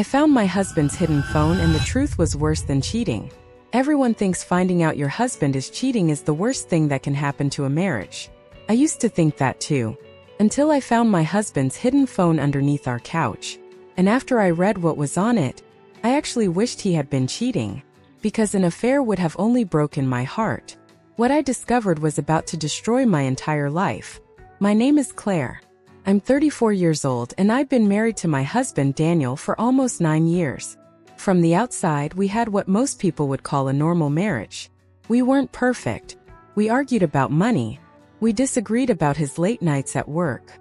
I found my husband's hidden phone, and the truth was worse than cheating. Everyone thinks finding out your husband is cheating is the worst thing that can happen to a marriage. I used to think that too, until I found my husband's hidden phone underneath our couch. And after I read what was on it, I actually wished he had been cheating, because an affair would have only broken my heart. What I discovered was about to destroy my entire life. My name is Claire. I'm 34 years old, and I've been married to my husband Daniel for almost 9 years. From the outside, we had what most people would call a normal marriage. We weren't perfect. We argued about money. We disagreed about his late nights at work.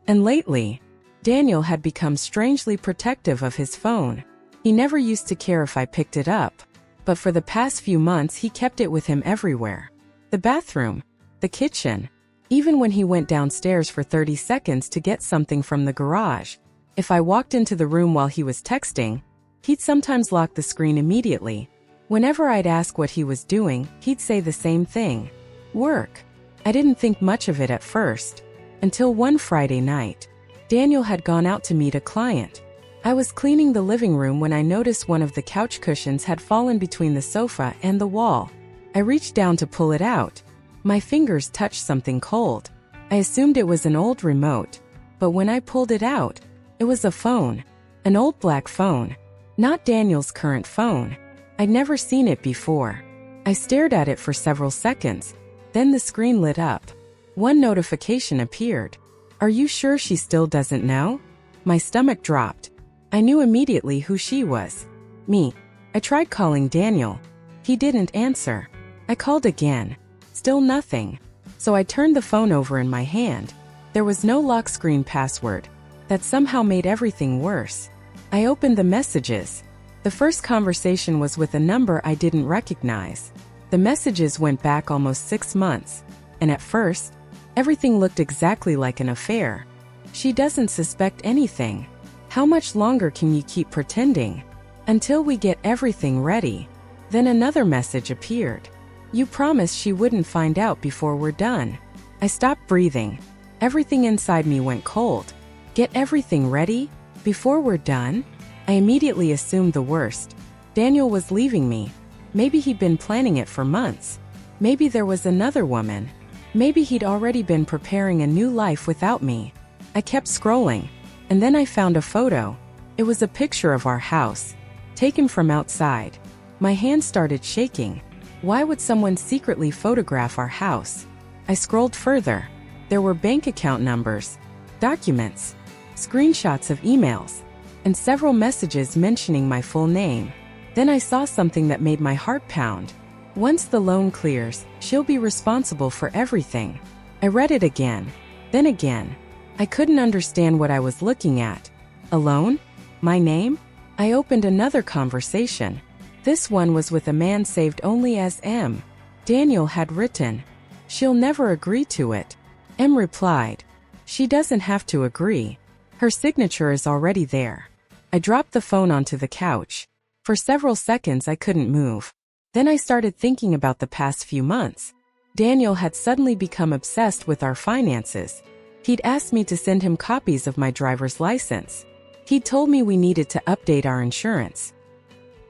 And lately, Daniel had become strangely protective of his phone. He never used to care if I picked it up, but for the past few months he kept it with him everywhere. The bathroom, the kitchen, even when he went downstairs for 30 seconds to get something from the garage. If I walked into the room while he was texting, he'd sometimes lock the screen immediately. Whenever I'd ask what he was doing, he'd say the same thing: work. I didn't think much of it at first, until one Friday night. Daniel had gone out to meet a client. I was cleaning the living room when I noticed one of the couch cushions had fallen between the sofa and the wall. I reached down to pull it out. My fingers touched something cold. I assumed it was an old remote, but when I pulled it out, it was a phone. An old black phone. Not Daniel's current phone. I'd never seen it before. I stared at it for several seconds. Then the screen lit up. One notification appeared. Are you sure she still doesn't know? My stomach dropped. I knew immediately who she was. Me. I tried calling Daniel. He didn't answer. I called again. Still nothing. So I turned the phone over in my hand. There was no lock screen password. That somehow made everything worse. I opened the messages. The first conversation was with a number I didn't recognize. The messages went back almost 6 months. And at first, everything looked exactly like an affair. She doesn't suspect anything. How much longer can you keep pretending? Until we get everything ready. Then another message appeared. You promised she wouldn't find out before we're done. I stopped breathing. Everything inside me went cold. Get everything ready? Before we're done? I immediately assumed the worst. Daniel was leaving me. Maybe he'd been planning it for months. Maybe there was another woman. Maybe he'd already been preparing a new life without me. I kept scrolling, and then I found a photo. It was a picture of our house, taken from outside. My hand started shaking. Why would someone secretly photograph our house? I scrolled further. There were bank account numbers, documents, screenshots of emails, and several messages mentioning my full name. Then I saw something that made my heart pound. Once the loan clears, she'll be responsible for everything. I read it again, then again. I couldn't understand what I was looking at. A loan? My name? I opened another conversation. This one was with a man saved only as M. Daniel had written, "She'll never agree to it." M replied, "She doesn't have to agree. Her signature is already there." I dropped the phone onto the couch. For several seconds I couldn't move. Then I started thinking about the past few months. Daniel had suddenly become obsessed with our finances. He'd asked me to send him copies of my driver's license. He'd told me we needed to update our insurance.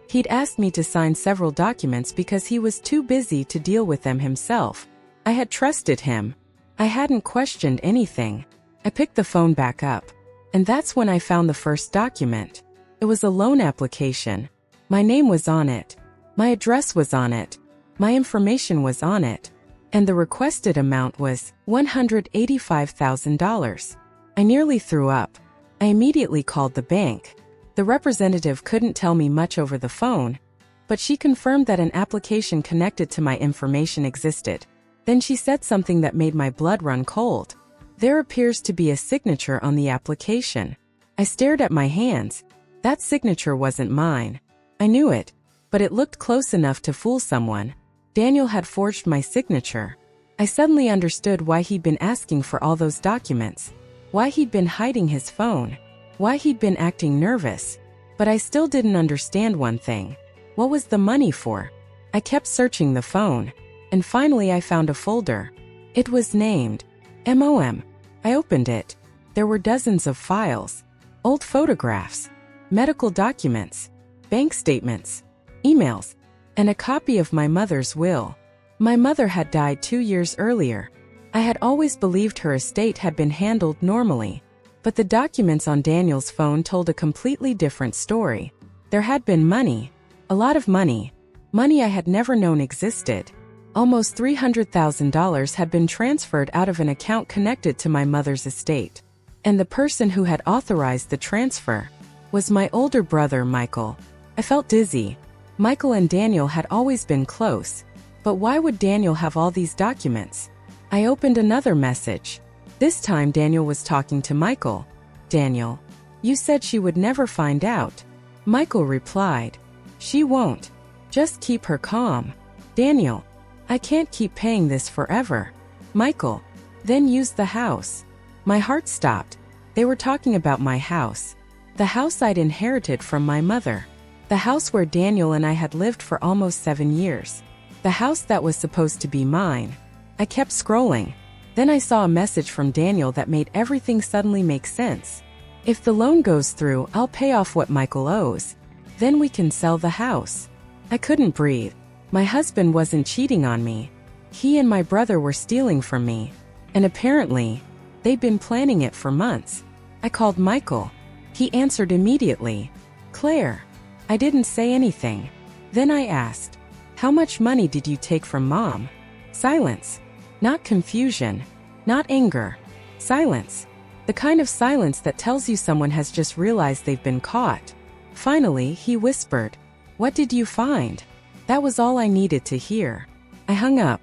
He'd asked me to sign several documents because he was too busy to deal with them himself. I had trusted him. I hadn't questioned anything. I picked the phone back up. And that's when I found the first document. It was a loan application. My name was on it. My address was on it. My information was on it. And the requested amount was $185,000. I nearly threw up. I immediately called the bank. The representative couldn't tell me much over the phone, but she confirmed that an application connected to my information existed. Then she said something that made my blood run cold. There appears to be a signature on the application. I stared at my hands. That signature wasn't mine. I knew it, but it looked close enough to fool someone. Daniel had forged my signature. I suddenly understood why he'd been asking for all those documents, why he'd been hiding his phone, why he'd been acting nervous. But I still didn't understand one thing. What was the money for? I kept searching the phone, and finally I found a folder. It was named MOM. I opened it. There were dozens of files, old photographs, medical documents, bank statements, emails, and a copy of my mother's will. My mother had died 2 years earlier. I had always believed her estate had been handled normally, but the documents on Daniel's phone told a completely different story. There had been money, a lot of money, money I had never known existed. Almost $300,000 had been transferred out of an account connected to my mother's estate. And the person who had authorized the transfer was my older brother, Michael. I felt dizzy. Michael and Daniel had always been close, but why would Daniel have all these documents? I opened another message. This time Daniel was talking to Michael. "Daniel, you said she would never find out." Michael replied, "She won't. Just keep her calm." "Daniel, I can't keep paying this forever." Michael, "Then use the house." My heart stopped. They were talking about my house. The house I'd inherited from my mother. The house where Daniel and I had lived for almost 7 years. The house that was supposed to be mine. I kept scrolling. Then I saw a message from Daniel that made everything suddenly make sense. "If the loan goes through, I'll pay off what Michael owes. Then we can sell the house." I couldn't breathe. My husband wasn't cheating on me. He and my brother were stealing from me. And apparently, they'd been planning it for months. I called Michael. He answered immediately. "Claire." I didn't say anything. Then I asked, "How much money did you take from Mom?" Silence. Not confusion. Not anger. Silence. The kind of silence that tells you someone has just realized they've been caught. Finally, he whispered, "What did you find?" That was all I needed to hear. I hung up.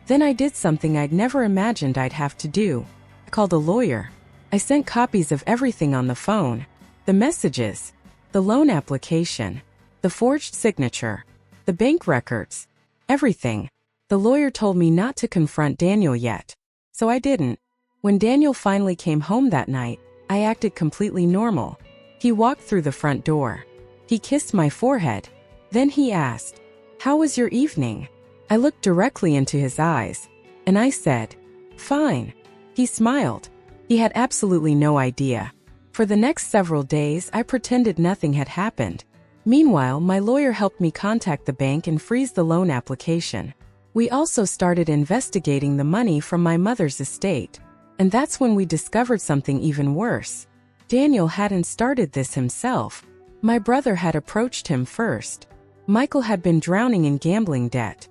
Then I did something I'd never imagined I'd have to do. I called a lawyer. I sent copies of everything on the phone. The messages, the loan application, the forged signature, the bank records, everything. The lawyer told me not to confront Daniel yet, so I didn't. When Daniel finally came home that night, I acted completely normal. He walked through the front door. He kissed my forehead. Then he asked, "How was your evening?" I looked directly into his eyes, and I said, "Fine." He smiled. He had absolutely no idea. For the next several days, I pretended nothing had happened. Meanwhile, my lawyer helped me contact the bank and freeze the loan application. We also started investigating the money from my mother's estate. And that's when we discovered something even worse. Daniel hadn't started this himself. My brother had approached him first. Michael had been drowning in gambling debt.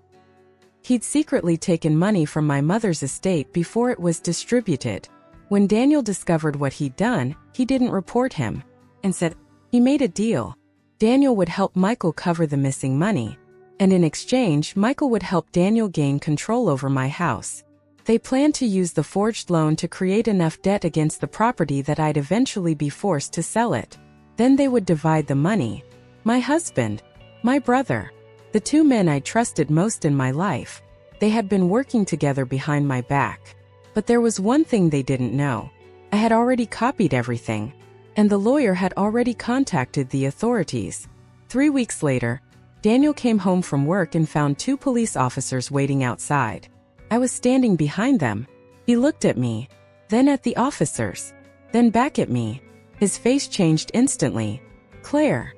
He'd secretly taken money from my mother's estate before it was distributed. When Daniel discovered what he'd done, he didn't report him. Instead, he made a deal. Daniel would help Michael cover the missing money. And in exchange, Michael would help Daniel gain control over my house. They planned to use the forged loan to create enough debt against the property that I'd eventually be forced to sell it. Then they would divide the money. My husband, my brother, the two men I trusted most in my life, they had been working together behind my back. But there was one thing they didn't know. I had already copied everything, and the lawyer had already contacted the authorities. 3 weeks later, Daniel came home from work and found 2 police officers waiting outside. I was standing behind them. He looked at me, then at the officers, then back at me. His face changed instantly. "Claire."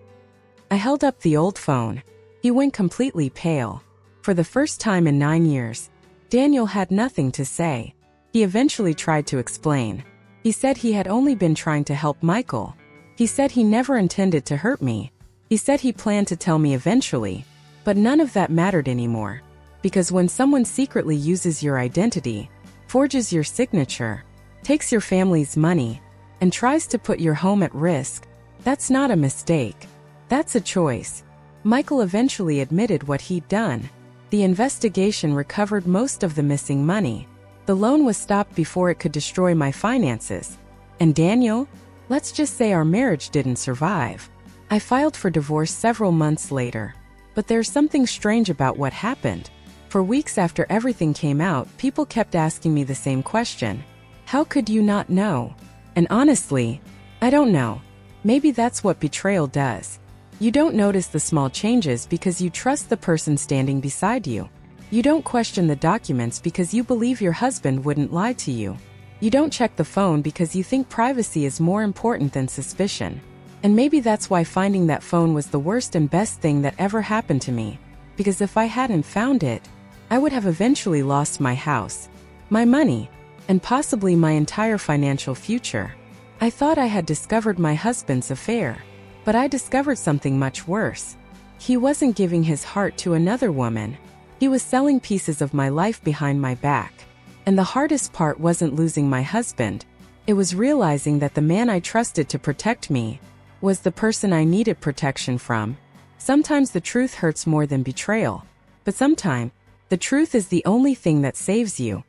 I held up the old phone. He went completely pale. For the first time in 9 years, Daniel had nothing to say. He eventually tried to explain. He said he had only been trying to help Michael. He said he never intended to hurt me. He said he planned to tell me eventually, but none of that mattered anymore. Because when someone secretly uses your identity, forges your signature, takes your family's money, and tries to put your home at risk, that's not a mistake. That's a choice. Michael eventually admitted what he'd done. The investigation recovered most of the missing money. The loan was stopped before it could destroy my finances. And Daniel? Let's just say our marriage didn't survive. I filed for divorce several months later. But there's something strange about what happened. For weeks after everything came out, people kept asking me the same question. How could you not know? And honestly, I don't know. Maybe that's what betrayal does. You don't notice the small changes because you trust the person standing beside you. You don't question the documents because you believe your husband wouldn't lie to you. You don't check the phone because you think privacy is more important than suspicion. And maybe that's why finding that phone was the worst and best thing that ever happened to me. Because if I hadn't found it, I would have eventually lost my house, my money, and possibly my entire financial future. I thought I had discovered my husband's affair, but I discovered something much worse. He wasn't giving his heart to another woman. He was selling pieces of my life behind my back. And the hardest part wasn't losing my husband. It was realizing that the man I trusted to protect me was the person I needed protection from. Sometimes the truth hurts more than betrayal, but sometimes the truth is the only thing that saves you.